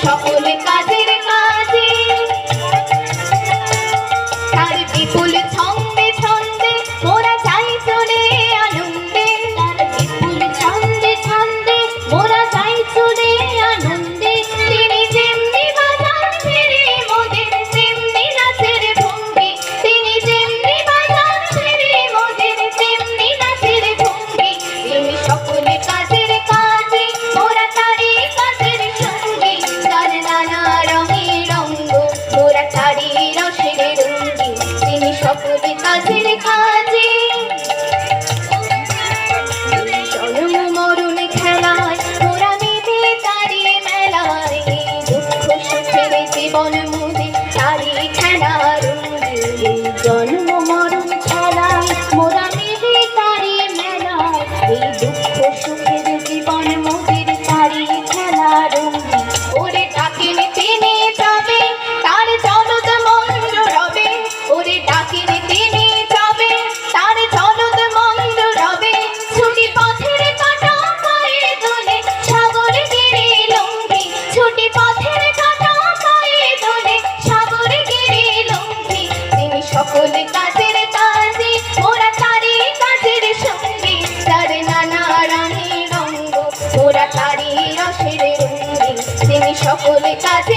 সকলে কাজের কাজে তার বিপুল ছন্দে ছন্দে মোরা যাই চলে আনন্দে, তার বিপুল ছন্দে ছন্দে মোরা যাই চলে আনন্দে। তিনি যেমনি বাজান ছেড়ে মোদের তেমনি নাচের ভঙ্গি, তিনি যেমনি বাজান ছেড়ে মোদের তেমনি নাচের ভঙ্গি। তিনি সকলে কাজের কাজে মোরা তারি কাজের সঙ্গী, তার নানা রঙে রঙ্গ মোরা তারি রসের রঙ্গি। তিনি সকলে কাজের কাজে জন্ম মরণ খেলায় মোরা মেধে তারি মেলায়, দুঃখ সুখের জীবন মুদে তারি খেলা রঙ্গি। জন্ম মরণ খেলায় মোরা মেধে তারি মেলায়, এই দুঃখ সুখের জীবন মুদের তারি খেলা রঙ্গি। ওরে ডাকেন তিনি যাবে তার জলদ মন্দ রবে, ওরে ডাকেন তিনি যাবে তার জলদ মন্দ রবে। ছুটি পথের কাটা পায়ে দোলে সাগর গিরি লঙ্ঘি, ছুটি পথের কাটা পায়ে দোলে সাগর গিরি লঙ্ঘি। তিনি সকলে কাজের কাজে মোরা তারি কাজের সঙ্গী, তার নানা রঙে রঙ্গ মোরা তারি রসের রঙ্গি। তিনি সকলে কাজে